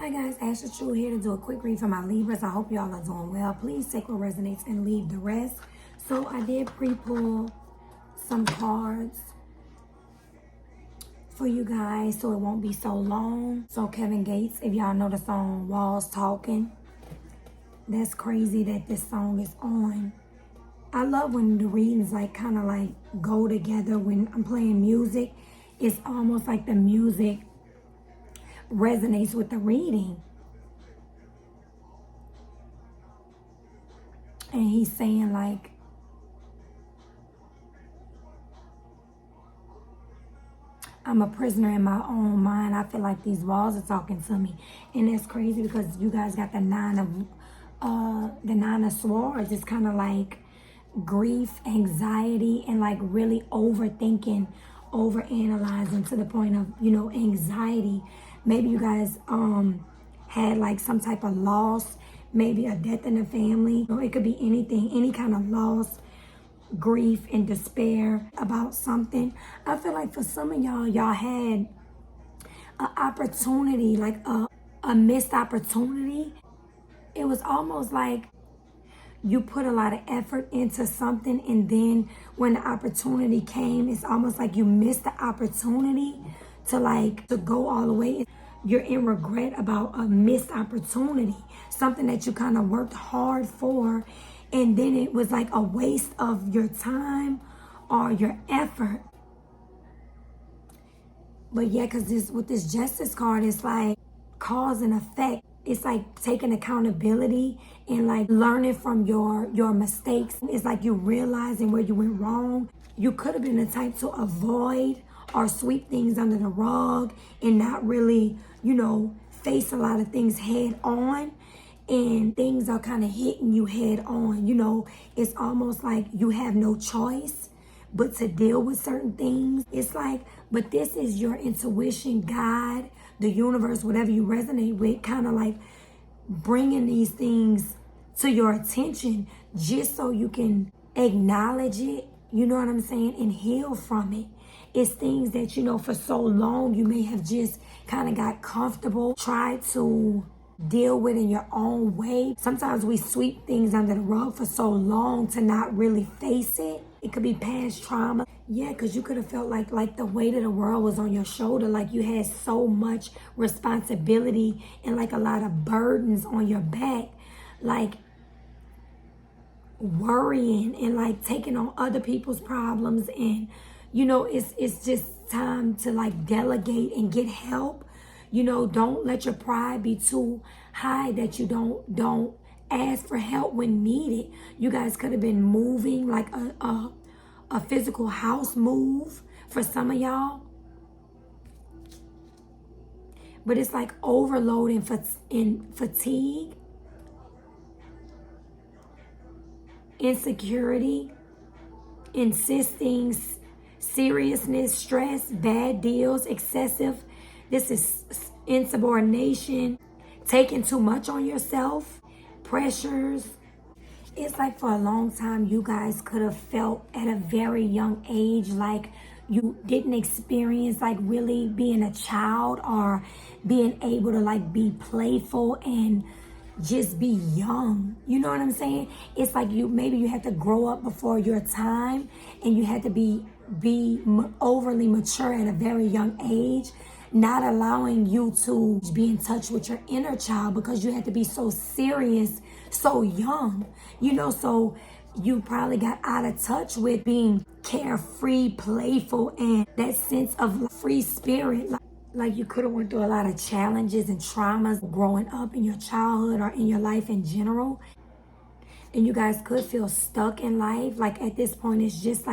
Hi guys, Ashley True here to do a quick read for my Libras. I hope y'all are doing well. Please take what resonates and leave the rest. So I did pre-pull some cards for you guys so it won't be so long. So Kevin Gates, if y'all know the song Walls Talking, that's crazy that this song is on. I love when the readings kind of go together. When I'm playing music, it's almost like the music resonates with the reading. And he's saying I'm a prisoner in my own mind. I feel like these walls are talking to me. And that's crazy because you guys got the nine of swords. It's kind of like grief, anxiety, and really overthinking, overanalyzing to the point of, anxiety. Maybe you guys had some type of loss, maybe a death in the family. It could be anything, any kind of loss, grief and despair about something. I feel like for some of y'all had an opportunity, a missed opportunity. It was almost like you put a lot of effort into something, and then when the opportunity came, it's almost like you missed the opportunity to go all the way. You're in regret about a missed opportunity, something that you kind of worked hard for, and then it was like a waste of your time or your effort. But yeah, because with this justice card, it's like cause and effect. It's like taking accountability and learning from your mistakes. It's like you realizing where you went wrong. You could have been the type to avoid or sweep things under the rug and not really, face a lot of things head on. And things are kind of hitting you head on. It's almost like you have no choice but to deal with certain things. It's but this is your intuition, God, the universe, whatever you resonate with, kind of bringing these things to your attention just so you can acknowledge it, you know what I'm saying, and heal from it. It's things that, for so long you may have just kind of got comfortable, tried to deal with in your own way. Sometimes we sweep things under the rug for so long to not really face it. It could be past trauma. Yeah, because you could have felt like the weight of the world was on your shoulder, like you had so much responsibility and a lot of burdens on your back, worrying and taking on other people's problems. And it's just time to delegate and get help. Don't let your pride be too high that you don't ask for help when needed. You guys could have been moving a physical house move for some of y'all. But it's overload and fatigue, insecurity, insisting, seriousness, stress, bad deals, excessive. This is insubordination, taking too much on yourself, pressures. It's for a long time you guys could have felt at a very young age like you didn't experience really being a child or being able to be playful and just be young. You know what I'm saying? It's maybe you had to grow up before your time and you had to be overly mature at a very young age, not allowing you to be in touch with your inner child because you had to be so serious so young, so you probably got out of touch with being carefree, playful, and that sense of free spirit. You could have went through a lot of challenges and traumas growing up in your childhood or in your life in general. And you guys could feel stuck in life. At this point, it's just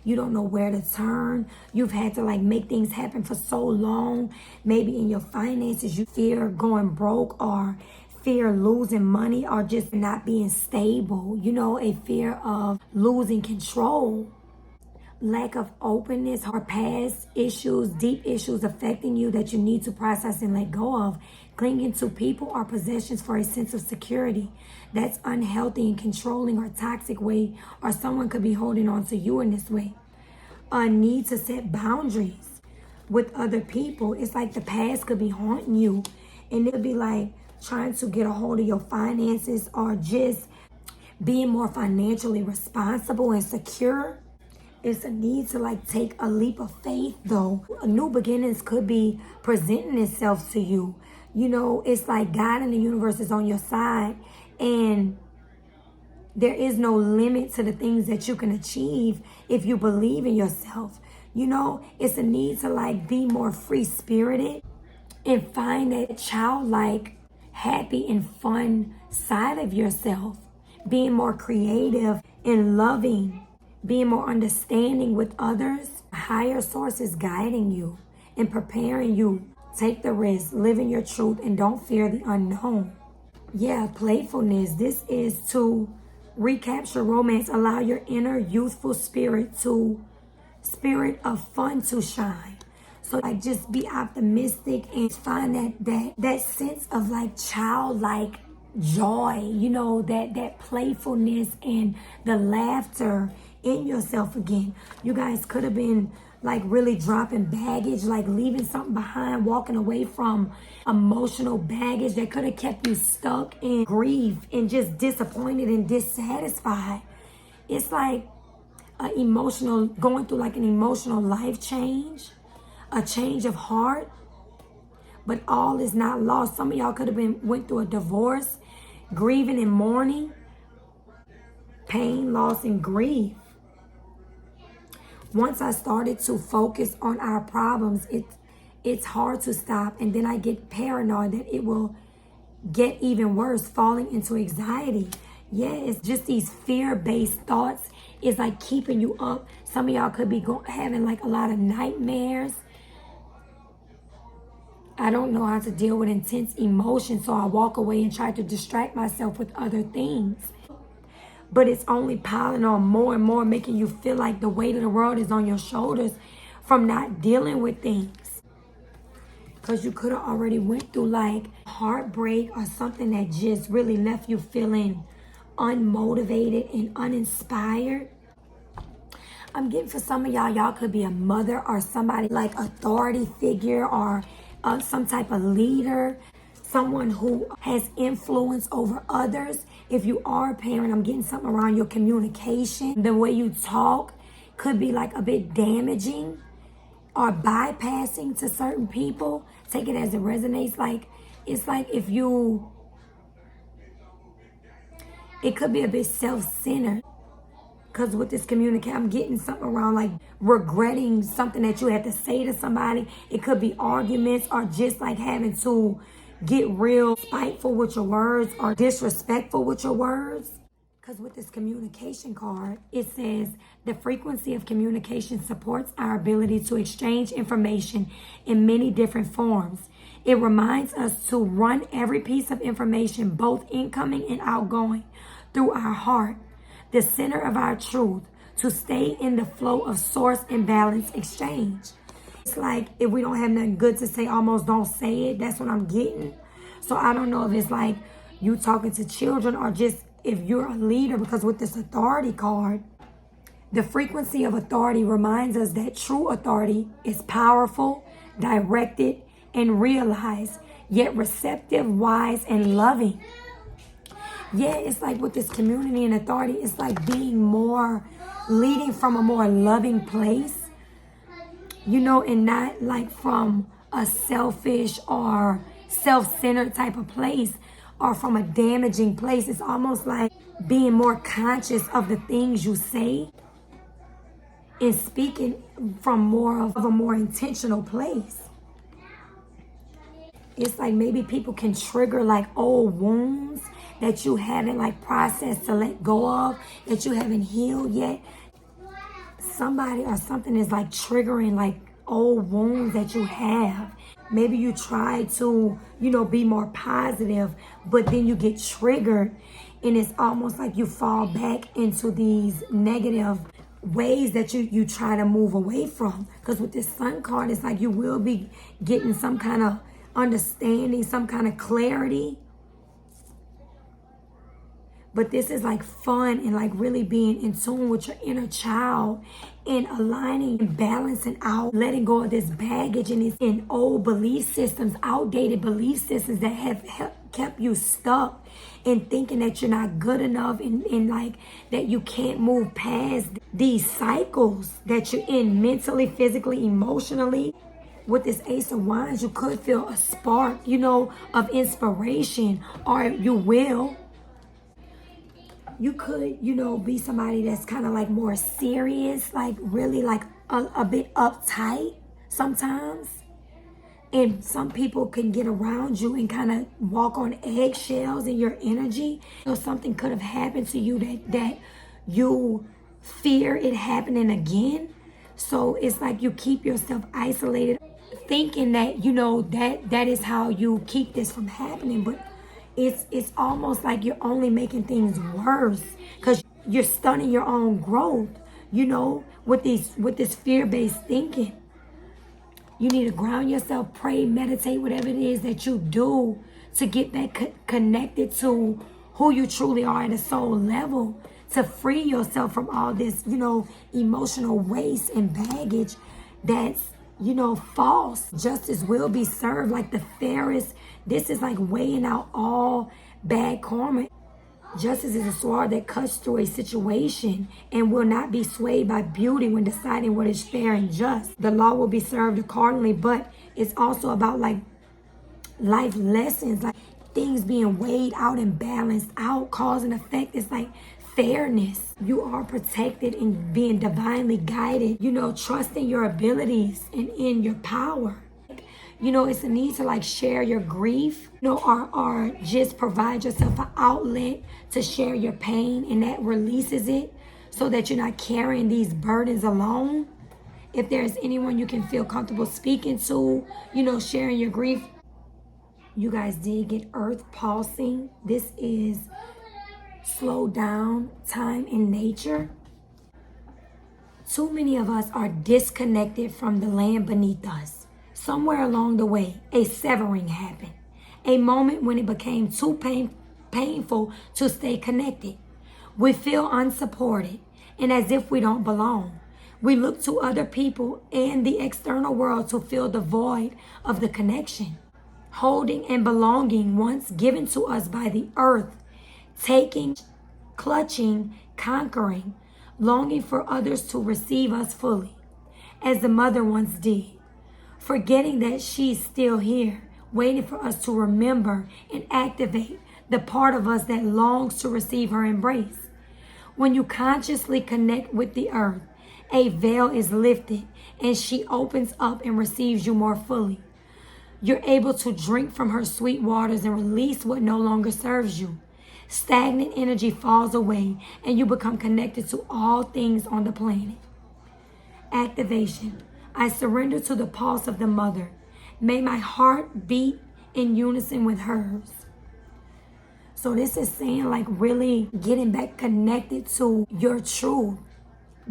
you don't know where to turn. You've had to make things happen for so long. Maybe in your finances, you fear going broke or fear losing money or just not being stable. A fear of losing control. Lack of openness or past issues, deep issues affecting you that you need to process and let go of. Clinging to people or possessions for a sense of security. That's unhealthy and controlling or toxic way, or someone could be holding on to you in this way. A need to set boundaries with other people. It's the past could be haunting you And it'll be like trying to get a hold of your finances or just being more financially responsible and secure. It's a need to like take a leap of faith though. A new beginnings could be presenting itself to you. You know, it's like God and the universe is on your side, and there is no limit to the things that you can achieve if you believe in yourself. You know, it's a need to like be more free spirited and find that childlike, happy and fun side of yourself. Being more creative and loving, being more understanding with others. A higher source is guiding you and preparing you. Take the risk, live in your truth, and don't fear the unknown. Yeah, playfulness. This is to recapture romance. Allow your inner youthful spirit of fun to shine. So like just be optimistic and find that sense of like childlike joy, you know, that playfulness and the laughter in yourself again. You guys could have been like really dropping baggage, like leaving something behind, walking away from emotional baggage that could have kept you stuck in grief and just disappointed and dissatisfied. It's like going through like an emotional life change, a change of heart, but all is not lost. Some of y'all could have went through a divorce, grieving and mourning, pain, loss, and grief. Once I started to focus on our problems, it's hard to stop, and then I get paranoid that it will get even worse, falling into anxiety. Yeah, it's just these fear-based thoughts is like keeping you up. Some of y'all could be having like a lot of nightmares. I don't know how to deal with intense emotions, so I walk away and try to distract myself with other things. But it's only piling on more and more, making you feel like the weight of the world is on your shoulders from not dealing with things. Because you could have already went through like heartbreak or something that just really left you feeling unmotivated and uninspired. I'm getting for some of y'all could be a mother or somebody like authority figure or some type of leader, someone who has influence over others. If you are a parent, I'm getting something around your communication. The way you talk could be like a bit damaging or bypassing to certain people. Take it as it resonates. Like, it's like if you, it could be a bit self-centered. Because with this communication, I'm getting something around like regretting something that you had to say to somebody. It could be arguments or just like having to get real spiteful with your words or disrespectful with your words. Because with this communication card, it says the frequency of communication supports our ability to exchange information in many different forms. It reminds us to run every piece of information, both incoming and outgoing, through our heart, the center of our truth, to stay in the flow of source and balance exchange. It's like if we don't have nothing good to say, almost don't say it. That's what I'm getting. So I don't know if it's like you talking to children or just if you're a leader, because with this authority card, the frequency of authority reminds us that true authority is powerful, directed, and realized, yet receptive, wise, and loving. Yeah, it's like with this community and authority, it's like being more, leading from a more loving place, you know, and not like from a selfish or self-centered type of place or from a damaging place. It's almost like being more conscious of the things you say and speaking from more of a more intentional place. It's like maybe people can trigger like old wounds that you haven't like processed to let go of, that you haven't healed yet. Somebody or something is like triggering like old wounds that you have. Maybe you try to, you know, be more positive, but then you get triggered and it's almost like you fall back into these negative ways that you try to move away from. Because with this Sun card, it's like you will be getting some kind of understanding, some kind of clarity. But this is like fun and like really being in tune with your inner child and aligning and balancing out, letting go of this baggage and these in old belief systems, outdated belief systems that have kept you stuck and thinking that you're not good enough and like that you can't move past these cycles that you're in mentally, physically, emotionally. With this Ace of Wands, you could feel a spark, of inspiration, or you will. You could, be somebody that's kind of like more serious, like really like a bit uptight sometimes. And some people can get around you and kind of walk on eggshells in your energy. Something could have happened to you that you fear it happening again. So it's like you keep yourself isolated, thinking that, that is how you keep this from happening. But it's almost like you're only making things worse because you're stunning your own growth, with this fear-based thinking. You need to ground yourself, pray, meditate, whatever it is that you do to get back connected to who you truly are at a soul level, to free yourself from all this, emotional waste and baggage that's, false. Justice will be served like the fairest. This is like weighing out all bad karma. Justice is a sword that cuts through a situation and will not be swayed by beauty when deciding what is fair and just. The law will be served accordingly, but it's also about like life lessons, like things being weighed out and balanced out. Cause and effect is like fairness. You are protected and being divinely guided, trusting your abilities and in your power. It's a need to like share your grief, or just provide yourself an outlet to share your pain, and that releases it so that you're not carrying these burdens alone. If there's anyone you can feel comfortable speaking to, sharing your grief. You guys did get Earth pulsing. This is slow down time in nature. Too many of us are disconnected from the land beneath us. Somewhere along the way, a severing happened. A moment when it became too painful to stay connected. We feel unsupported and as if we don't belong. We look to other people and the external world to fill the void of the connection. Holding and belonging once given to us by the earth. Taking, clutching, conquering, longing for others to receive us fully, as the mother once did. Forgetting that she's still here, waiting for us to remember and activate the part of us that longs to receive her embrace. When you consciously connect with the earth, a veil is lifted and she opens up and receives you more fully. You're able to drink from her sweet waters and release what no longer serves you. Stagnant energy falls away and you become connected to all things on the planet. Activation. I surrender to the pulse of the mother. May my heart beat in unison with hers. So this is saying like really getting back connected to your truth,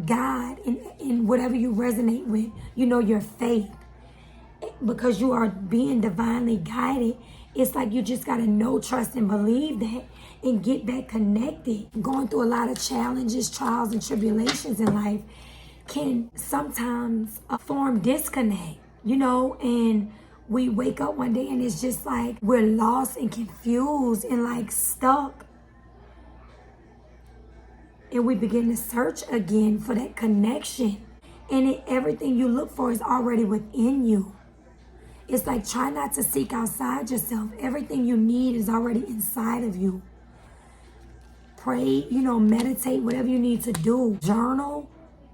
God, and whatever you resonate with, your faith. Because you are being divinely guided, it's like you just got to know, trust, and believe that and get back connected. Going through a lot of challenges, trials, and tribulations in life can sometimes form disconnect, and we wake up one day and it's just like we're lost and confused and like stuck. And we begin to search again for that connection. And everything you look for is already within you. It's like try not to seek outside yourself. Everything you need is already inside of you. Pray, meditate, whatever you need to do. Journal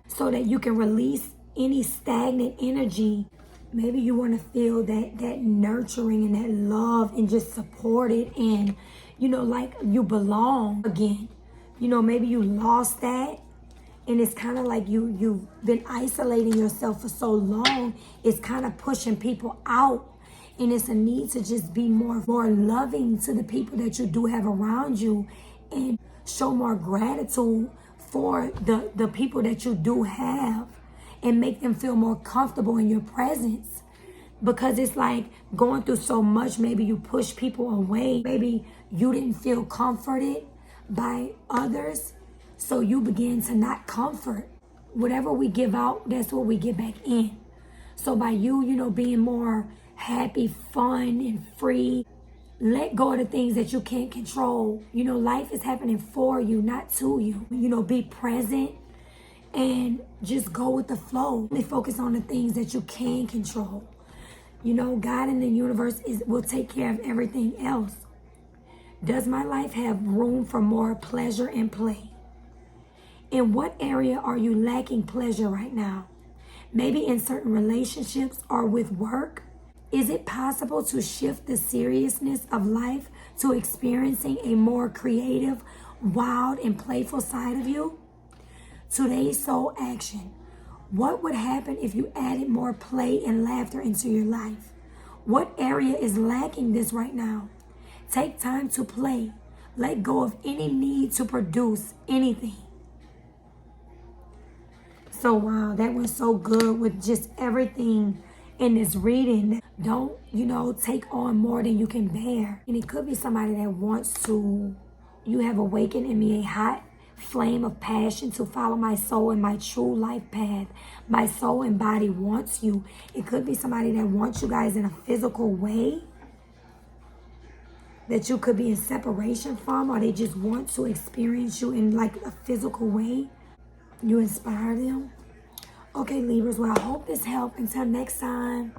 so that you can release any stagnant energy. Maybe you want to feel that nurturing and that love and just support it and, like you belong again. Maybe you lost that and it's kind of like you've been isolating yourself for so long. It's kind of pushing people out. And it's a need to just be more loving to the people that you do have around you and show more gratitude for the people that you do have and make them feel more comfortable in your presence. Because it's like going through so much, maybe you push people away. Maybe you didn't feel comforted by others. So you begin to not comfort. Whatever we give out, that's what we get back in. So by you, being more happy, fun, and free, let go of the things that you can't control. Life is happening for you, not to you. Be present and just go with the flow. Really focus on the things that you can control. God in the universe will take care of everything else. Does my life have room for more pleasure and play? In what area are you lacking pleasure right now? Maybe in certain relationships or with work? Is it possible to shift the seriousness of life to experiencing a more creative, wild, and playful side of you? Today's soul action. What would happen if you added more play and laughter into your life? What area is lacking this right now? Take time to play. Let go of any need to produce anything. So wow, that was so good with just everything in this reading. Don't, take on more than you can bear. And it could be somebody that wants to, you have awakened in me a hot flame of passion to follow my soul and my true life path. My soul and body wants you. It could be somebody that wants you guys in a physical way that you could be in separation from, or they just want to experience you in like a physical way. You inspire them. Okay, Libras, well, I hope this helped. Until next time.